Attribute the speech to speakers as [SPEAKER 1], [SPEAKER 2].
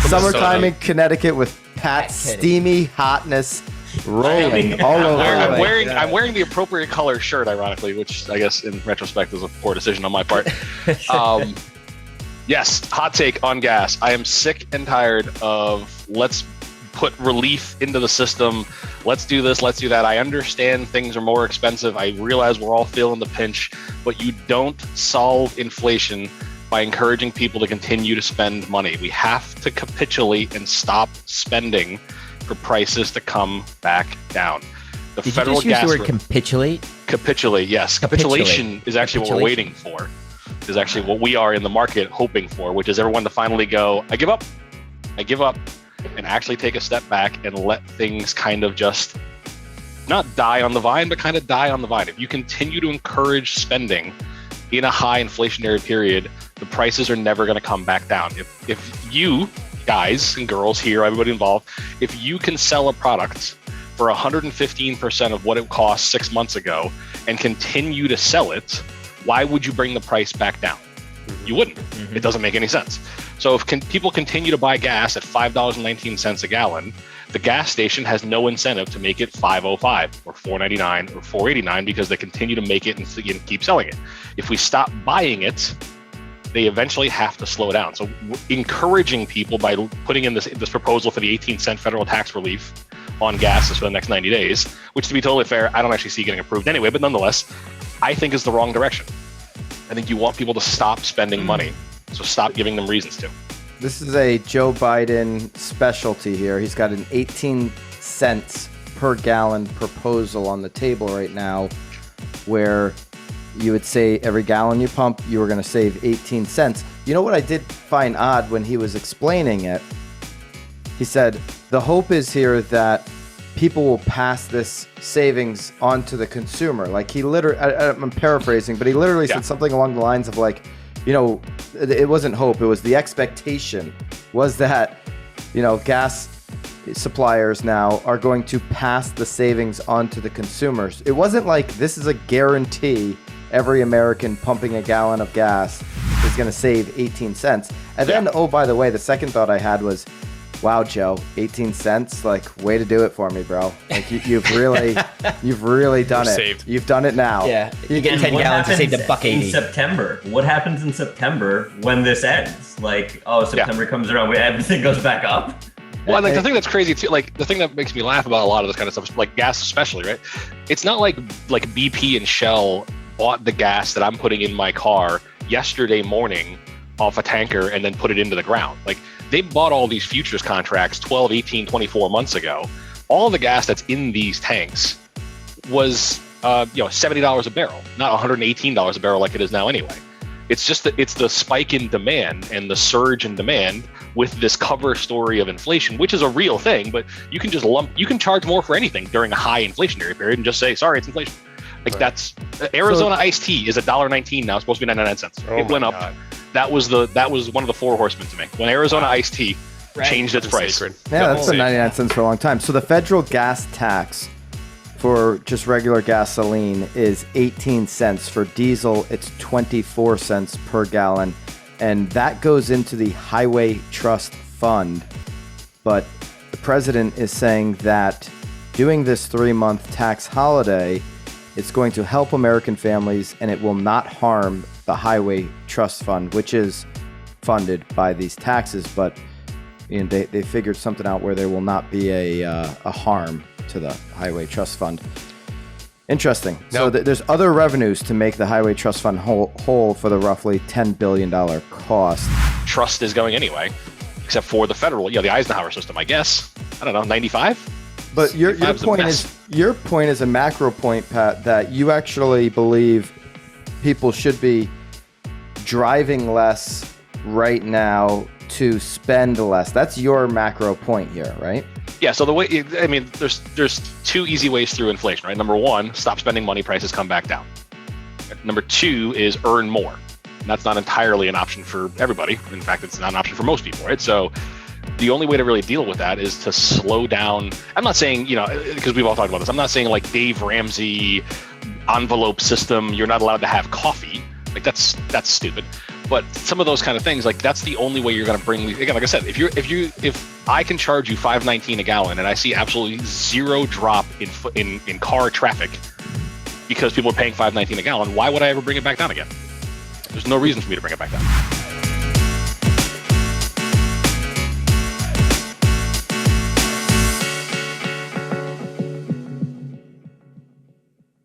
[SPEAKER 1] Summertime in Connecticut with Pat's steamy hotness rolling all over.
[SPEAKER 2] I'm wearing the appropriate color shirt, ironically, which I guess in retrospect is a poor decision on my part. Yes, hot take on gas. I am sick and tired of let's put relief into the system. Let's do this, let's do that. I understand things are more expensive. I realize we're all feeling the pinch, but you don't solve inflation by encouraging people to continue to spend money. We have to capitulate and stop spending for prices to come back down. The
[SPEAKER 3] Did
[SPEAKER 2] federal
[SPEAKER 3] you just use
[SPEAKER 2] gas
[SPEAKER 3] the word capitulate?
[SPEAKER 2] Capitulate, yes. Capitulation is actually what we're waiting for. Is actually what we are in the market hoping for, which is everyone to finally go, I give up, and actually take a step back and let things kind of just not die on the vine, but kind of die on the vine. If you continue to encourage spending in a high inflationary period, the prices are never going to come back down. If you guys and girls here, everybody involved, if you can sell a product for 115% of what it cost 6 months ago and continue to sell it, why would you bring the price back down? You wouldn't. It doesn't make any sense. So if people continue to buy gas at $5.19 a gallon, the gas station has no incentive to make it $5.05 or $4.99 or $4.89 because they continue to make it and keep selling it. If we stop buying it, they eventually have to slow down. So encouraging people by putting in this proposal for the 18-cent federal tax relief on gas for the next 90 days, which to be totally fair, I don't actually see getting approved anyway, but nonetheless, I think is the wrong direction. I think you want people to stop spending money, so stop giving them reasons to.
[SPEAKER 1] This is a Joe Biden specialty here. He's got an 18 cents per gallon proposal on the table right now, where you would say every gallon you pump, you were going to save 18 cents. You know what I did find odd when he was explaining it? He said, the hope is here that people will pass this savings on to the consumer. Like he literally, I'm paraphrasing, but he literally said something along the lines of like, you know, it wasn't hope. It was the expectation was that, you know, gas suppliers now are going to pass the savings on to the consumers. It wasn't like this is a guarantee every American pumping a gallon of gas is going to save 18 cents. And then, oh, by the way, the second thought I had was, wow, Joe, 18 cents, like, way to do it for me, bro. Like, you've really done it.
[SPEAKER 4] Saved.
[SPEAKER 1] You've done it now.
[SPEAKER 3] Yeah, you get 10 gallons to save the $1.80.
[SPEAKER 5] In September, what happens in September when this ends? Like, September comes around, everything goes back up?
[SPEAKER 2] Well, like the thing that's crazy too, like the thing that makes me laugh about a lot of this kind of stuff, like gas especially, right? It's not like BP and Shell bought the gas that I'm putting in my car yesterday morning off a tanker and then put it into the ground. Like they bought all these futures contracts 12, 18, 24 months ago. All the gas that's in these tanks was $70 a barrel, not $118 a barrel like it is now anyway. It's just that it's the spike in demand and the surge in demand with this cover story of inflation, which is a real thing, but you can just you can charge more for anything during a high inflationary period and just say, sorry, it's inflation. Like right. That's Arizona iced tea is $1.19 now, it's supposed to be 99 cents. It went up. That was one of the four horsemen to me. When Arizona iced tea changed its price.
[SPEAKER 1] Yeah, that's been 99 cents for a long time. So the federal gas tax for just regular gasoline is 18 cents. For diesel, it's 24 cents per gallon. And that goes into the Highway Trust Fund. But the president is saying that doing this 3-month tax holiday, it's going to help American families and it will not harm the Highway Trust Fund, which is funded by these taxes. But you know, they figured something out where there will not be a harm to the Highway Trust Fund. Interesting. Nope. So there's other revenues to make the Highway Trust Fund whole for the roughly $10 billion cost.
[SPEAKER 2] Trust is going anyway, except for the federal, the Eisenhower system, I guess. I don't know, 95?
[SPEAKER 1] But your point is a macro point, Pat, that you actually believe people should be driving less right now to spend less. That's your macro point here, right?
[SPEAKER 2] Yeah, so there's two easy ways through inflation, right? Number one, stop spending money, prices come back down. Number two is earn more. And that's not entirely an option for everybody. In fact, it's not an option for most people, right? So the only way to really deal with that is to slow down. I'm not saying, because we've all talked about this, I'm not saying like Dave Ramsey envelope system, you're not allowed to have coffee. Like that's stupid. But some of those kind of things, like that's the only way you're going to bring. Again, like I said, if I can charge you $5.19 a gallon and I see absolutely zero drop in car traffic because people are paying $5.19 a gallon, why would I ever bring it back down again? There's no reason for me to bring it back down.